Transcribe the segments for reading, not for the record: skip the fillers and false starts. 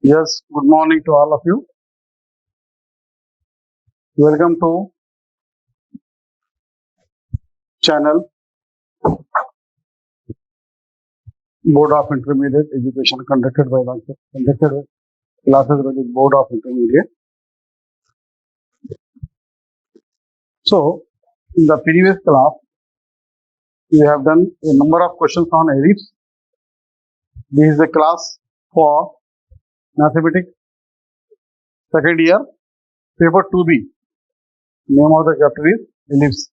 Yes, good morning to all of you. Welcome to channel Board of Intermediate Education conducted by classes with the Board of Intermediate. So, in the previous class, we have done a number of questions on ellipse. This is a class for mathematics second year, paper 2B. Name of the chapter is ellipse,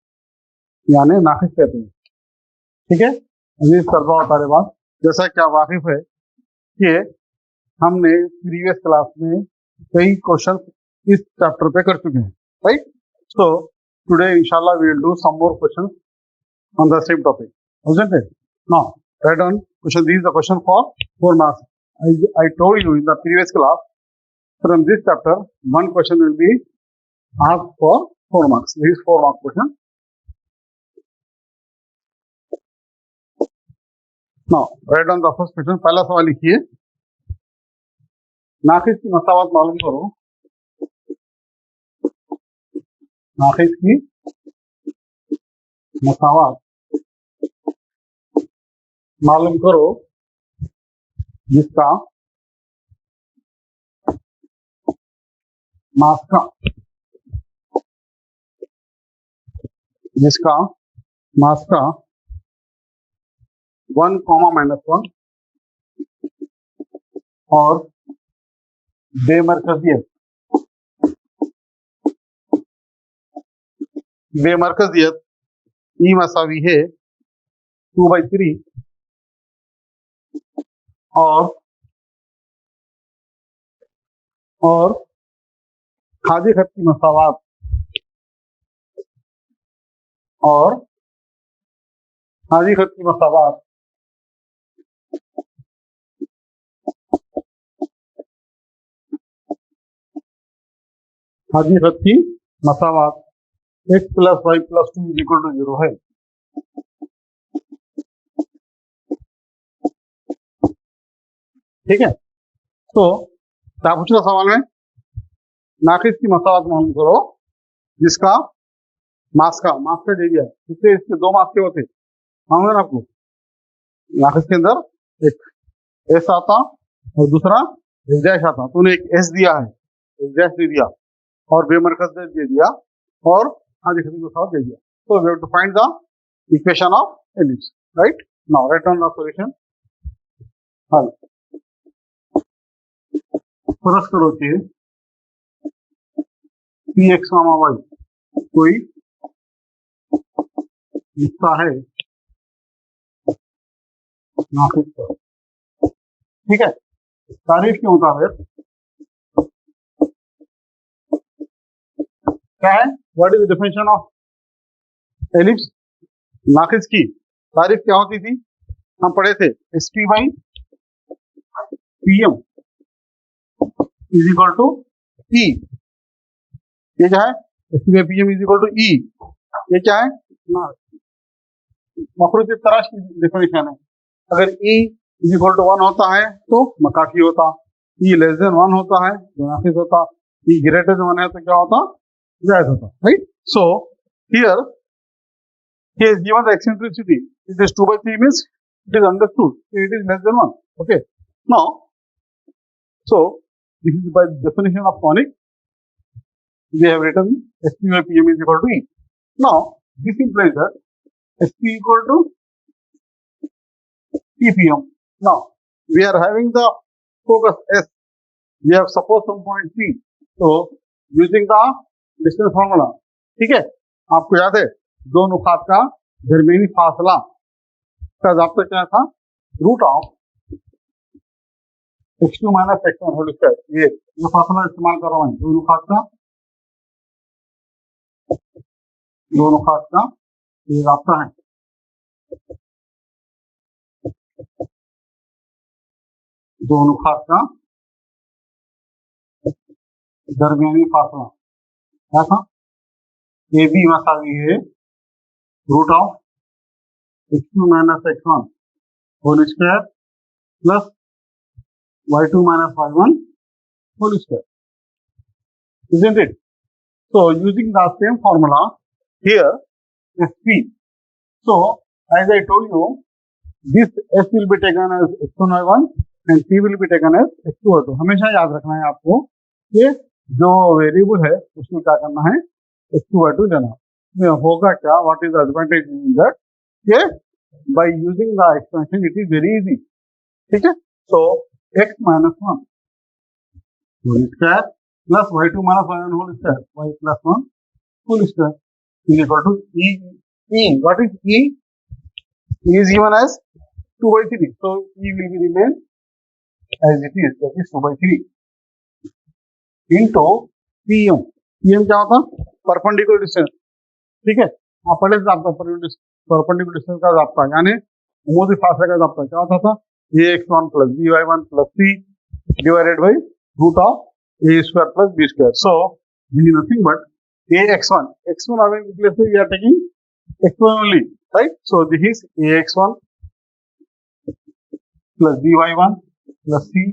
यानी नाखिस कहते हैं. ठीक है, अजीज तलबा और तालिबात, जैसा कि आप वाकिफ है कि हमने प्रीवियस क्लास में कई क्वेश्चन इस चैप्टर पे कर चुके हैं, राइट? सो टुडे इंशाल्लाह we will do some more questions on the same topic, isn't it? Now, write down question. This is the question for 4 marks. I told you in the previous class, from this chapter, one question will be asked for 4 marks. This is 4 mark question. Now, write down the first question. पहला सवाल लिखिए, नाखिस की मसावत मालूम करो. नाखिस की मसावत मालूम करो जिसका मास्का 1, -1 और बेमरकजियत ई मसावी है 2/3 और खादी खत की मसावत और खादी खत की मसावत खादी खत की मसावत x + y + 2 = 0 है. ठीक है, तो क्या पूछा सवाल में? नाखिस की मसावत मालूम करो जिसका मास्का दे दिया. इससे इसके 2 मास्के होते मालूम है ना आपको. नाखिस के अंदर एक एस आता और दूसरा एस डैश आता. तूने एक एस दिया है, एस डैश दे दिया और बेमरकज दे दिया और आधी खत की मसावत दे दिया. तो we have to find the equation of ellipse, right? Now write down the solution. हल फर्ज करो कि px, y कोई हिस्सा है नाखिस पर. ठीक है, तारीफ के मुताबिक क्या है? What is the definition of ellipse? नाखिस की तारीफ क्या होती थी? हम पढ़े थे SP/PM = E. ये क्या है? SP/PM = E. ये क्या है? मखरूज तराश की डेफिनेशन है. अगर E = 1 होता है तो मकाफी होता, E <1 होता है तो नाखिस होता, E greater than 1 है तो क्या होता? जायज होता, right? So here he is given the eccentricity. It is 2/3 means it is understood it is less than 1. Okay, now so this is by definition of conic. We have written SP/PM = E. Now this implies that SP = PPM. Now we are having the focus S. We have supposed some point P. So using the distance formula, ठीक है, आपको याद है दो नुकात का दरमियानी फासला का ज़ाब्ता क्या था? √(x2 - x1)। ये फासला इस्तेमाल कर रहा हूँ. दो नुकात का ये ज़ाब्ता है. दो नुकात का दरमियानी फासला क्या था? AB मसावी है √(x2 - x1) whole square plus y2 - y1 whole square, isn't it? So using the same formula here is P. So as I told you, this S will be taken as x1 y1 and P will be taken as x2 y2. हमेशा याद रखना है आपको कि जो variable है उसको क्या करना है, x2 y2 लेना। होगा क्या, what is the advantage in that, कि by using the expansion it is very easy, ठीक है। So x minus 1 whole square plus y2 minus y1 whole square, y plus 1 whole square is equal to e. What is e? E is given as 2 by 3. So e will be remain as it is, that is 2 by 3 into pm. pm क्या होता है, perpendicular distance, ठीक है। आप पहले से आपका perpendicular distance का जापता, यानी उमूदी फासले का जापता क्या होता था, ax1 plus by1 plus c divided by root of a square plus b square. So this is nothing but ax1. x1 having replaced, we are taking x1 only, right? So this is ax1 plus by1 plus c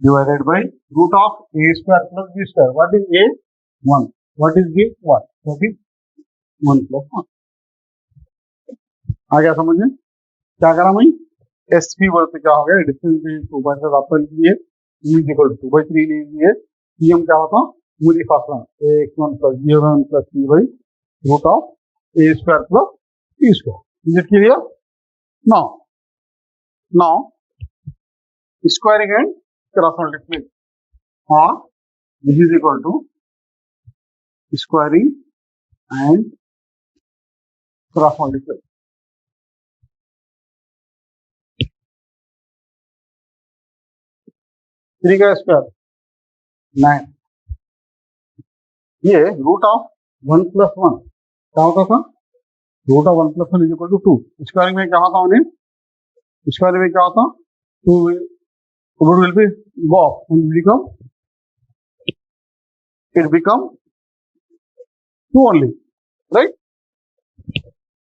divided by root of a square plus b square. What is a? 1. What is b? 1. That is 1 plus 1. आ गया समझ में? क्या करा मैं, S P word से क्या हो गया, डिस्टेंस 2 बाई 7 आपका लिख लिए, e is equal to 2 by 3 लिख लिए, पीएम क्या होता, मूली फासला x1 plus b1 plus c by root of a square plus b square. Is it clear? Now squaring and cross multiplying, or this is equal to squaring and cross multiplying. Three का square 9, ये root of 1 plus 1 क्या होता था, root of 1 plus 1 is equal to 2. Squaring में क्या होता है, squaring में क्या होता, 2 root will be go off and it become 2 only, right?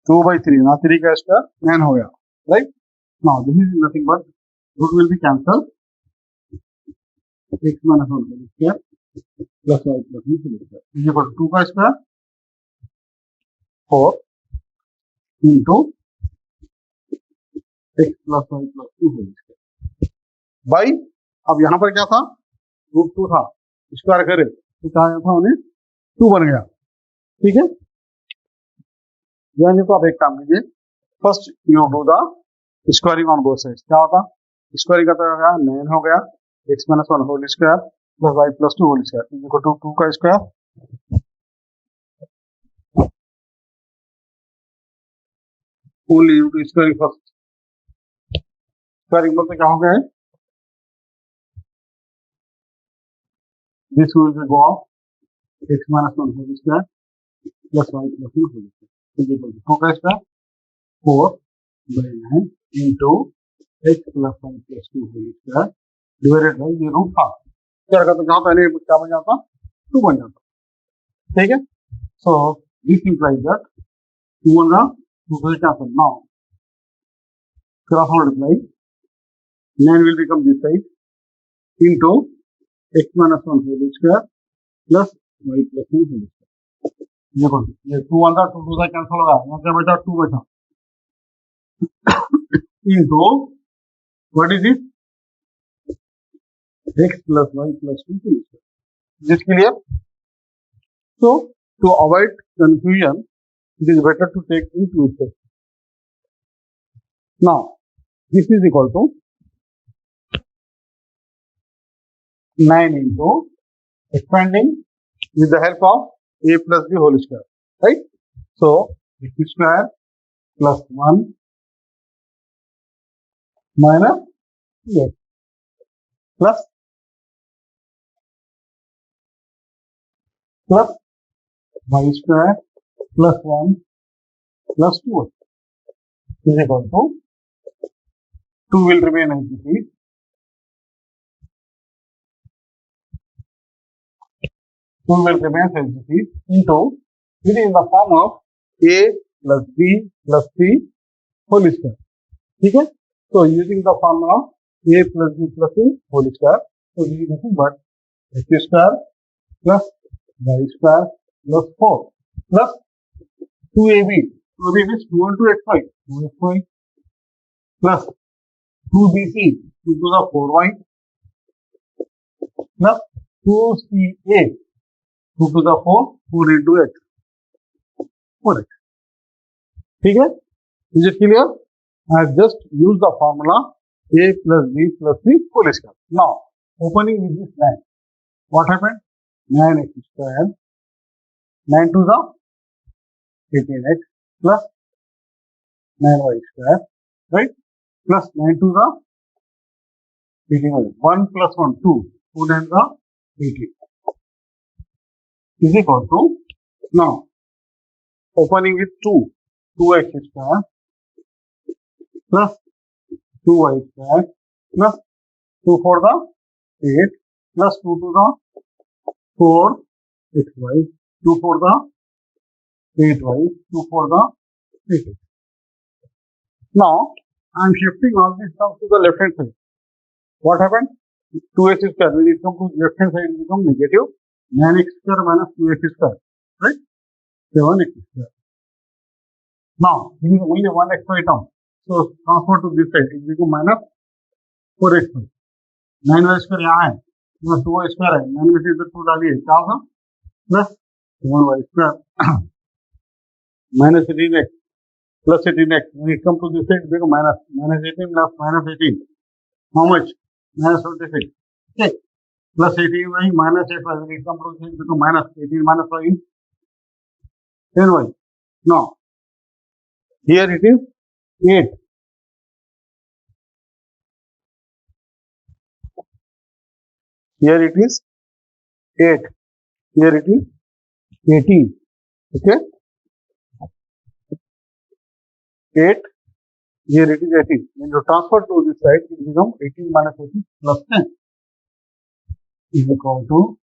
2 by 3, now 3 का स्क्वायर 9 हो गया, right? Now this is nothing but root will be cancelled, x minus 1 square plus y plus b square is equal to 2 का square 4 into x plus y plus 2 whole square by, अब यहाँ पर क्या था, root 2 था, square करे तो क्या था, उन्हें 2 बन गया, ठीक है। यानी तो आप एक काम कीजिए, first you do the squaring on both sides. क्या होता, स्क्वायरिंग का तो 9 हो गया, x minus 1 whole square plus y plus 2 whole square is equal to 2 का square only you to squaring first. Squaring मतलब क्या हो गया है, this will be go off x minus 1 whole square plus y plus 2 whole square is equal to 2 का square 4 by 9 into x plus y plus 2 whole square divided by ये root था, क्या करता, जहां पहले क्या बन जाता, 2 बन जाता, ठीक है. सो this implies that 2 on the 2 will cancel. Now cross multiply, 9 will become this side into x minus 1 whole square plus y plus 2 whole square. ये 2 on the 2 से कैंसिल होगा, यहाँ क्या बचा, 2 बचा into what is it, x plus y plus 2 whole square. Is this clear? So to avoid confusion, it is better to take in 2 steps. Now this is equal to 9 into expanding with the help of a plus b whole square, right? So x square plus 1 minus 2x plus y square plus 1 plus 2x is equal to 2 will remain as it is. 2 will remain as it is into, it is in the form of a plus b plus c whole square, ठीक है. So using the formula a plus b plus c whole square, so this is nothing but x square plus y square plus 4 plus 2ab. 2ab means 2 into xy, 2xy plus 2bc, 2 to the 4y plus 2ca, 2 to the 4, 4 into x, 4x. ठीक है? Is it clear? I have just used the formula a plus b plus c whole square. Now, opening with this line, what happened? 9x square, 9 to the 18x plus 9y square, right? Plus 9 to the 18y. 1 plus 1, 2. 2 times the 18 is equal to, now, opening with 2, 2x square plus 2y square plus 2 for the 8 plus 2 to the 4 xy, 2 for the 8y, 2 for the 8x. Now, I am shifting all these terms to the left hand side. What happened? 2x square, when it comes to left hand side, it becomes negative. 9x square minus 2x square, right? 7x square. Now, this is only one xy term. So, transfer to this side, it becomes minus 4xy. 9y square यहाँ है, यहाँ 2y square है, 9 में से इधर 2 डालिए, क्या होगा? Plus 7y square minus 18x plus 18x. When it comes to this side, it becomes minus 18 plus minus 18. How much? Minus 26. Okay. Plus 18y minus 8y. When it comes to this side, it becomes minus 18 minus y 10y. Now, here it is 8. Here it is 8. Here it is 18. Okay. 8. Here it is 18. When you transfer to this side, it becomes 18 minus 18 plus 10 is equal to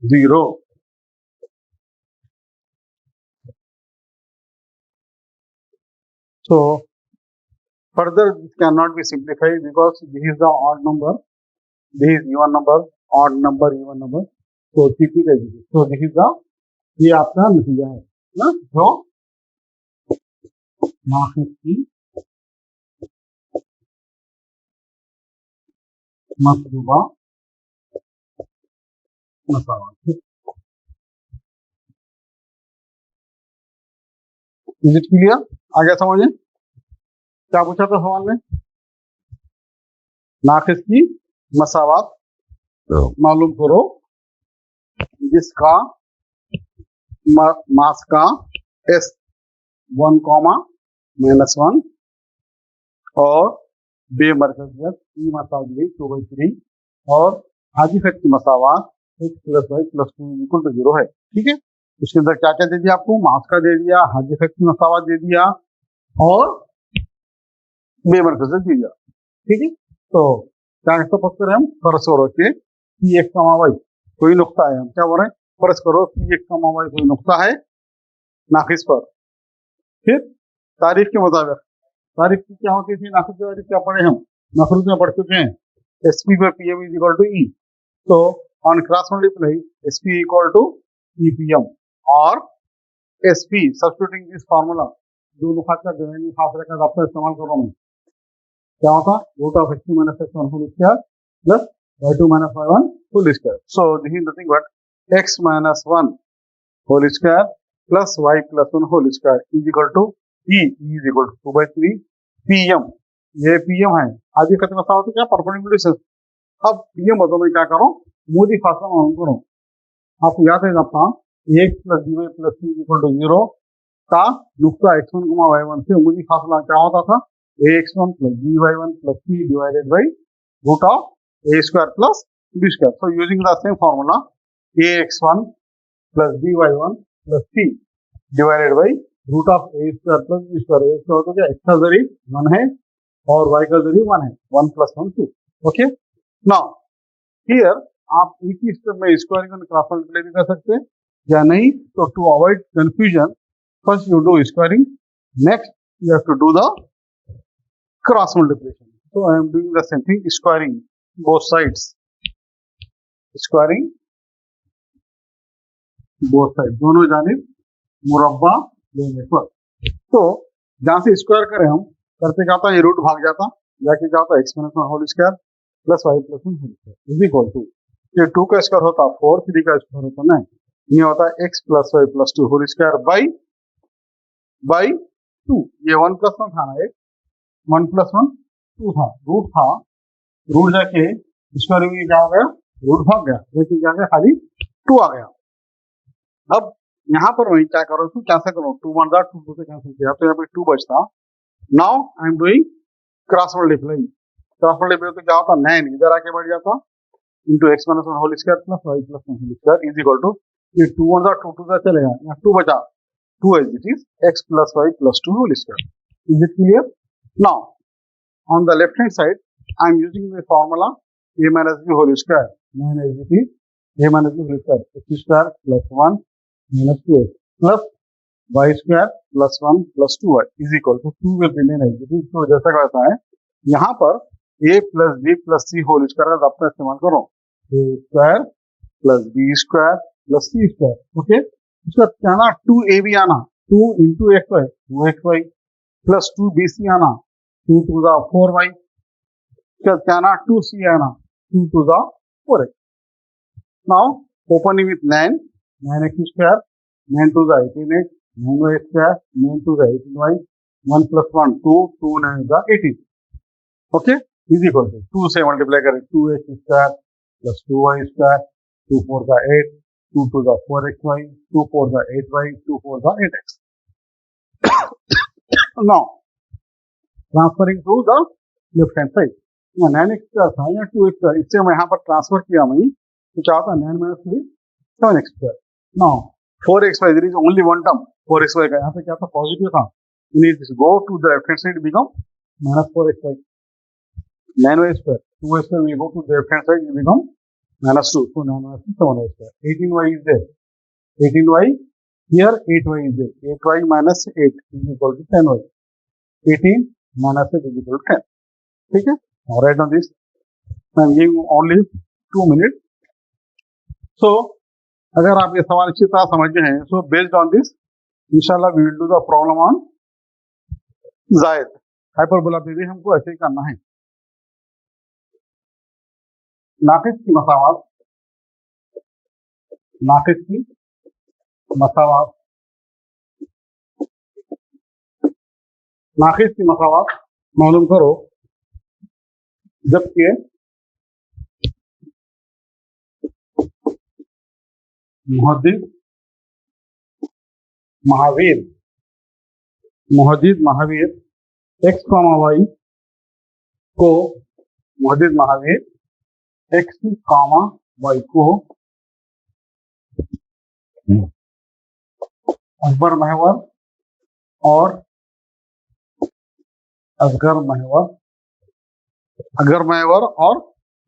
0. So, further this cannot be simplified because this is the odd number, this is even number, odd number, even number. So, keep it as it is. So, this is the, ये आपका नतीजा है ना, जो नाक़िस की मसरूबा मसावात. Is it clear? आ गया समझ में? क्या पूछा था सवाल में? नाक़िस की मसावात मालूम करो जिसका मास का s 1, -1 और बेमरकजियत ई मसावली 2/3 और हाजी फैक्ट की मसावात x + y + 2 = 0 है. ठीक है? उसके अंदर क्या क्या दे दिया आपको? मास का दे दिया, हाजी फैक्ट की मसावात दे दिया और बेमरकजियत दे दिया. ठीक है? तो क्या सपोज करें हम, फर्ज करो कि x, y कोई नुक्ता है, हम क्या बोल रहे हैं? फर्ज करो कि x, y कोई नुक्ता है नाक़िस पर. फिर तारीफ के मुताबिक, तारीफ की क्या होती थी? नाक़िस की तारीफ क्या पढ़े हम? मफरूज़ में पढ़ चुके हैं. SP/PM = E. तो on cross multiply SP = EPM और SP सब्स्टिट्यूटिंग दिस फार्मूला, दो नुकात का जमीनी फासले का आपका इस्तेमाल कर रहा हूँ. क्या होता? √(x2 - x1) whole square plus y2 - y1 whole square. So this is nothing but x - 1 whole square plus y + 1 whole square is equal to E. E is equal to 2/3 PM. ये PM है. आगे खत्म मसा होता क्या? Perpendicular distance. अब PM बदलो में क्या करो? मूदी फासला मालूम करो. आपको याद है आपका x + dy + c = 0 का नुक्ता x1, y1 से मूदी फासला क्या होता था? ax1 + by1 + c divided by √(a² + b². So using the same formula, ax1 + by1 + c divided by √(a² + b². a² तो क्या x का जरिए 1 है और y का जरिए 1 है. 1 + 1 2. ओके. नाउ हियर आप एक ही स्टेप में स्क्वायरिंग और क्रॉस मल्टीप्लाई भी कर सकते हैं या नहीं. तो to avoid confusion, first you do squaring, next you have to do the cross multiplication. So I am doing the same thing, squaring both sides. Squaring both side, दोनों जानिब मुरब्बा लेने पर। तो जहां से स्क्वायर करें हम करते क्या होता है, ये रूट भाग जाता, जाके क्या होता है exponential whole square plus y plus one whole square is equal to, ये 2 का स्क्वायर होता 4, 3 का स्क्वायर होता 9, ये होता है x plus y plus 2 whole square by 2, ये 1 प्लस 1 था ना, एक 1 प्लस 1 2 था, रूट जाके स्क्वायर में क्या हो गया, रूट भाग गया, लेकिन क्या गया खाली 2 आ गया। अब यहाँ पर मैं क्या करूँ, इसको कैंसिल करूँ, 2 1 जा 2 से कैंसिल किया तो यहाँ पे 2 बचता। Now I am doing cross multiply, cross multiply तो क्या होता 9 इधर आके बढ़ जाता into x minus 1 whole square plus y plus 1 whole square is equal to, ये 2 1 जा 2 2 जा चलेगा, यहाँ 2 बचा, 2 as it is x plus y plus 2 whole square. Is it clear? Now on the left hand side I am using the formula a minus b whole square, 9 as it is a minus b whole square, x square plus 1 minus 2x plus y square plus 1 plus 2y is equal to 2 will remain as it is। तो जैसा कहता है यहाँ पर a plus b plus c whole square का आपका इस्तेमाल करो, a square plus b square plus c square, okay. इसका क्या ना 2ab आना, 2 into xy 2xy plus 2bc आना 2 to the 4y, क्या ना 2c आना 2 to the 4x। now opening with 9 9x square 9 to the 18x 9y square 9 to the 18y 1 plus 1 2 2 9 the 18, okay is equal to 2 से multiply करें 2x square plus 2y square 2 4 the 8 2 to the 4xy 2 4 the 8y 2 4 the 8x। now transferring to the left hand side, 9x square था या 2x square, इससे मैं यहाँ पर transfer किया वहीं, तो क्या होता है 9 minus 3 7x square. Now 4xy there is only one term 4xy का, यहाँ पे क्या था पॉजिटिव था, need this go to the left hand side become minus 4xy, 9y square 2y square will go to the left hand side become minus 2, so 9 minus 3 7y square, 18y is there, 18y here 8y is there, 8y minus 8 is equal to 10y, 18 minus 8 is equal to 10, ठीक है। Now write on this, I am giving only 2 minutes। so अगर आप ये सवाल अच्छी तरह समझ गए हैं, so based on this इंशाल्लाह we will do the problem on जायद हाइपरबोला पे भी हमको ऐसे ही करना है। नाकिस की मसावात, नाकिस की मसावात, नाकिस की मसावात मालूम करो जबकि Muhaddith Mahavir x comma Y को, Muhaddith Mahavir x comma Y को अकबर महवर और असगर महवर, अगर महवर और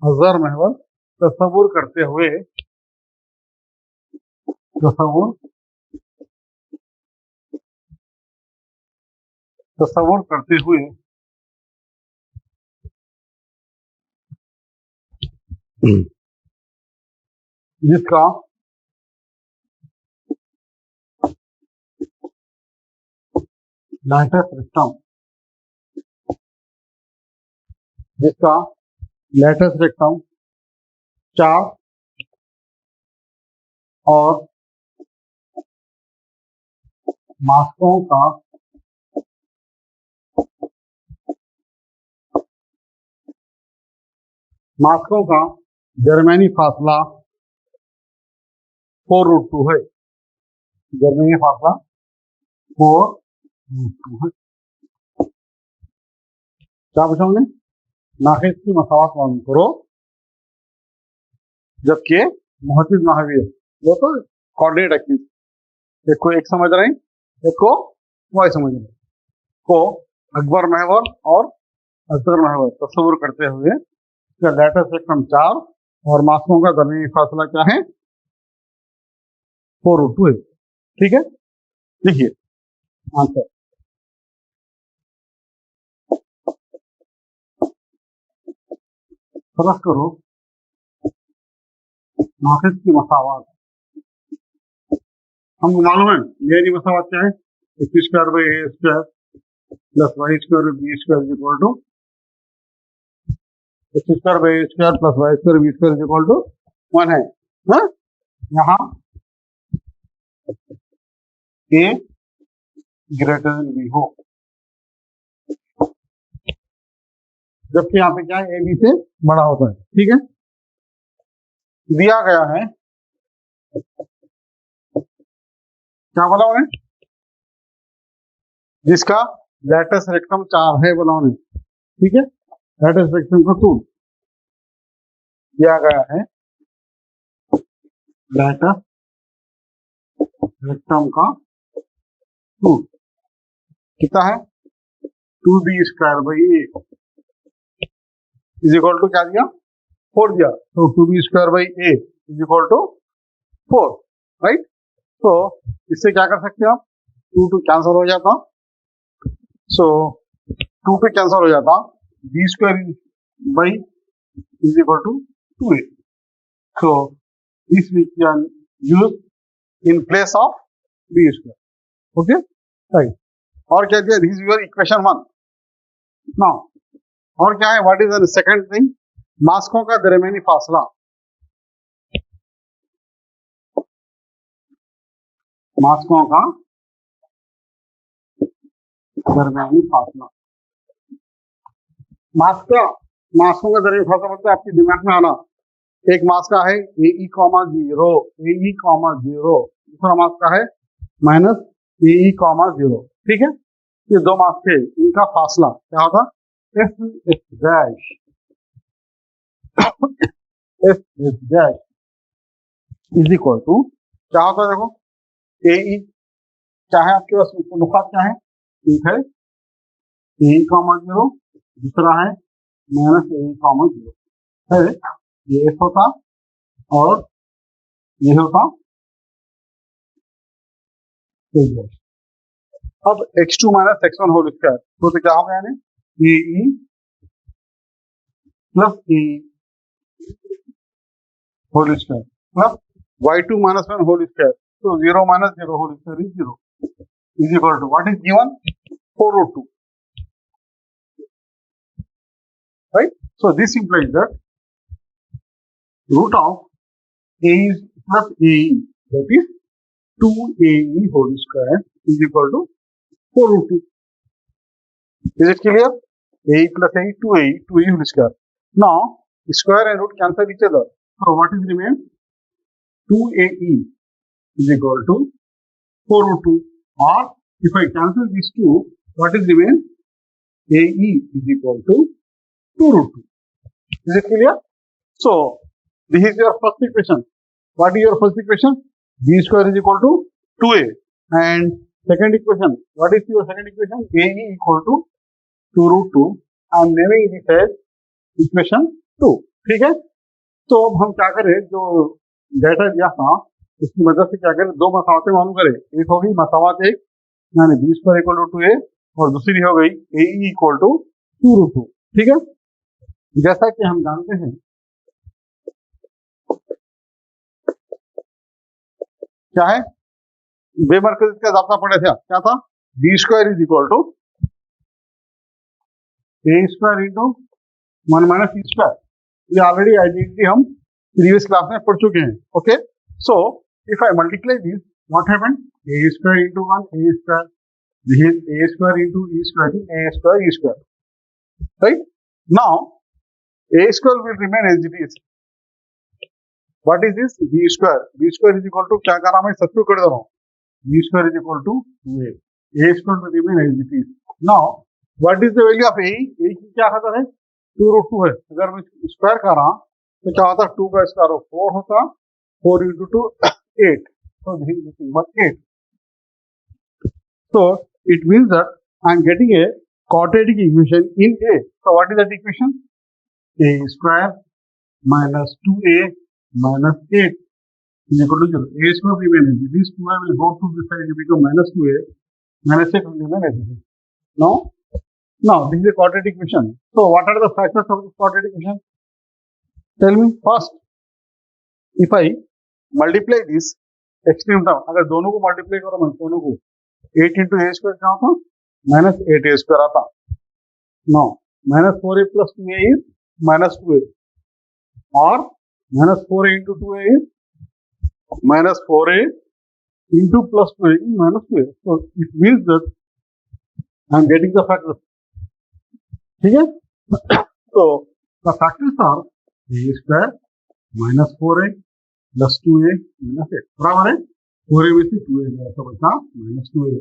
असगर महवर तस्वुर करते हुए जिसका लैटिस रेक्टम 4 और मास्कों का दरमियानी फासला 4√2 है, दरमियानी फासला 4√2 है। क्या पूछा हमने, नाकिस की मसावत मालूम करो जबकि मुहद्दिद महावीर, वो तो कोऑर्डिनेट एक्सिस, एक को एक समझ रहे हैं एक को वाई समझ रहे हैं, को अकबर महवर और असगर महवर तस्वुर करते हुए लैटिस रेक्टम 4 और मास्कों का दरमियानी फासला क्या है 4√2 है, ठीक है। लिखिए आंसर, फर्क करो नाफिस की मसावत, हमको मालूम है मेरी मसावत क्या है, x square by a square plus y square b square is equal to x square by a square plus y square b square is equal to 1 है। हाँ? यहाँ ए ग्रेटर देन बी हो, जबकि यहाँ पे क्या है, ए बी से बड़ा होता है। ठीक है, दिया गया है, क्या बोला उन्हें, जिसका लैटिस रेक्टम 4 है बोला उन्हें। ठीक है, लैटिस रेक्टम का टूल दिया गया है, लैटिस रेक्टम का टूल कितना है, 2b square by a is equal to क्या दिया, 4 दिया, तो 2b square by a is equal to 4, right. तो इससे क्या कर सकते हैं आप, 2 कैंसिल हो जाता, सो 2 पे कैंसिल हो जाता, B square by is equal to 2a, so this we can use in place of B square. Okay, right. और क्या दिया, this is your equation 1। Now और क्या है, what is the second thing, मास्कों का दरमियानी फासला, मास्कों का दरमियानी फासला, मास्कों का दरमियानी फासला मतलब आपके दिमाग में आना, एक मास का है ए कॉमा 0, दूसरा मास का है माइनस ए कॉमा 0। ठीक है, ये दो मास थे, इनका फासला क्या होता, F dash, F dash is equal to क्या होता है, देखो ए क्या है आपके पास, नुकात क्या है, एक है ए कॉमा 0, दूसरा है माइनस ए कॉमा 0 है, ये एफ होता और ये होता ए डैश। अब x2 minus x1 whole square, तो क्या होगा, यानी A plus A whole square plus y2 minus 1 whole square, तो 0 minus 0 whole square is 0 is equal to what is given, 402, right. So this implies that root of a plus a that is 2ae whole square is equal to 402। Is it clear? A plus A, 2A, 2A whole square. Now, square and root cancel each other. So, what is remain? 2AE is equal to 4 root 2. Or, if I cancel these two, what is remain? AE is equal to 2 root 2. Is it clear? So, this is your first equation. What is your first equation? B square is equal to 2A. And second equation, what is your second equation? AE equal to 2 root 2. I am naming this as equation 2. ठीक है, तो अब हम क्या करें, जो data दिया था उसकी मदद से क्या करें, दो मसावतें मालूम करें। एक होगी मसावत एक, यानी B square equal to 2a, और दूसरी हो गई ए इक्वल टू 2 रूट 2। ठीक है, जैसा कि हम जानते हैं क्या है, बेमरकज़ का ज़ाब्ता पढ़े थे, क्या था, b square is equal to a square into 1 minus e square. ये ऑलरेडी आइडेंटिटी हम प्रीवियस क्लास में पढ़ चुके हैं। Okay, so if I multiply this, what happened, a square into 1 a square, this is a square into e square is a square e square, right? Now a square will remain as it is. What is this, b square? B square is equal to क्या कर रहा हूं मैं, substitute कर दे रहा हूं, b square is equal to 2a square will remain as it is. Now what is the value of a की क्या खाता है, 2 root 2 है, अगर मैं स्क्वायर कर रहा तो क्या होता, 2 का स्क्वायर 4 होता, 4 into 2 8, so this is nothing but 8. So it means that I am getting a quadratic equation in A. So what is that equation? A square minus 2a minus 8 is equal to 0. A square remains as it is. 2a will go to this side, it will become minus 2a. Minus 8 will remain as it is. Now this is a quadratic equation. So what are the factors of this quadratic equation? Tell me first. If I multiply this extreme term, अगर दोनों को multiply करो मैं दोनों को, 8 into ए square क्या होता, -8 a square आता. No, -4a plus 2a is -2a, और -4a into 2a is -4a into plus 2a is -2a. So it means that I am getting the factors. ठीक है? So the factors are a square -4a plus 2a minus 8. बराबर है? 4a में से 2a गया तो बचा -2a.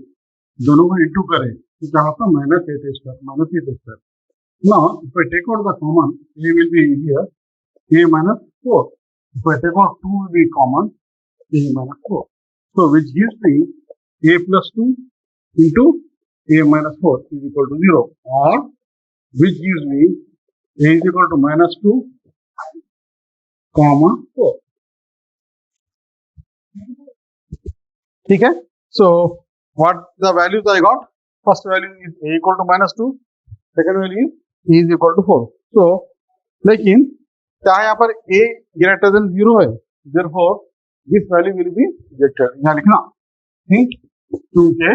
दोनों को इंटू करें तो क्या होता है, -8a square, -8a square. Now if I take out the common, a will be here, a minus 4. If I take out 2 will be common, a minus 4. So which gives me a plus 2 into a minus 4 is equal to 0, or which gives me a is equal to -2 comma 4. ठीक है? So what the values I got? First value is a equal to -2, second value is a is equal to 4. So लेकिन क्या यहाँ पर a greater than 0 है, therefore this value will be rejected. यहाँ लिखना, ठीक, क्योंकि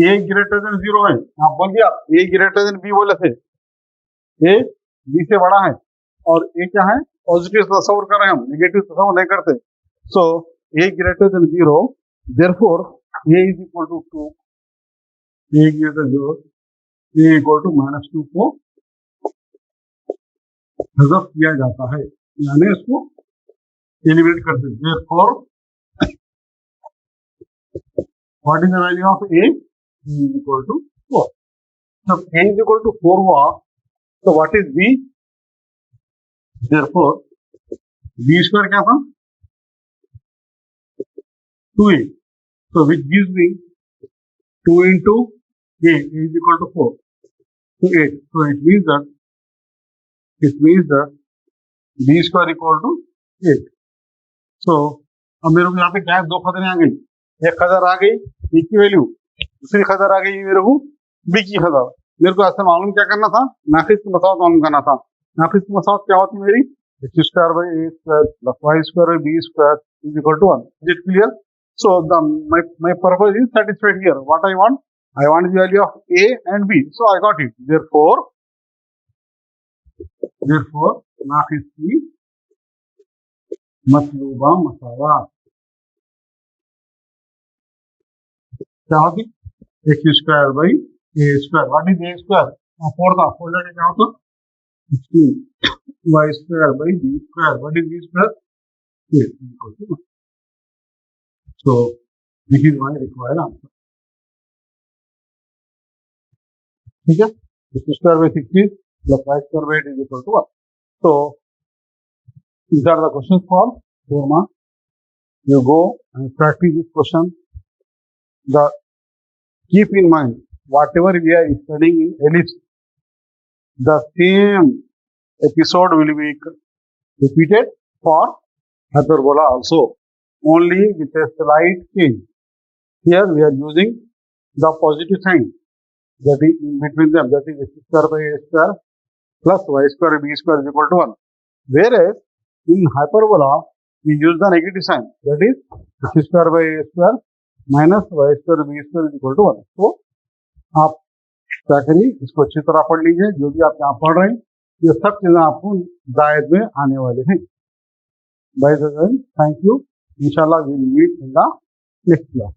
a greater than 0 है. आप बोल दिया a greater than b बोले थे, a b से बड़ा है, और a क्या है, पॉजिटिव तस्वर कर रहे हैं हम, नेगेटिव तस्वर नहीं करते. सो a greater than 0, therefore a is equal to 2, a greater than 0, a equal to -2 को हज़फ किया जाता है, यानी इसको एलिमिनेट कर देते. Therefore, what is the value of a? B is equal to 4. जब a is equal to 4 हुआ, तो what is b? Therefore, b square क्या था, 2a. So which gives me 2 into a is equal to 4, so 8. So it means that b square equal to 8. So अब मेरे को यहाँ पे क्या है, 2 खतरे आ गई, एक खतर आ गई ए की वैल्यू, दूसरी खतर आ गई मेरे को बी की खतर. मेरे को ऐसा मालूम क्या करना था, नाकिस की मसावत मालूम करना था. नाकिस की मसावत क्या होती है मेरी, x square by a square plus y square by b square is equal to 1. Is it clear? So my purpose is satisfied here. What I want the value of a and b. So I got it. Therefore नाकिस की मतलूबा मसावत क्या होगी, x square by a square. What is a square, 4 था, 4 जाके क्या होता, 16. y square by b square. What is b square, 8. So this is my required answer. ठीक है, x square by 16 plus y square by 8 is equal to 1. So these are the questions for 4 marks. You go and practice this question. Keep in mind, whatever we are studying in ellipse, the same episode will be repeated for hyperbola also, only with a slight change. Here we are using the positive sign that is in between them, that is x square by a square plus y square b square is equal to 1. Whereas in hyperbola we use the negative sign, that is x square by a square minus y square b square is equal to 1. तो आप क्या करिए, इसको अच्छी तरह पढ़ लीजिए. जो भी आप यहाँ पढ़ रहे हैं ये सब चीजें आपको दायद में आने वाले हैं. By the way, thank you. इंशाल्लाह we will meet in the next class.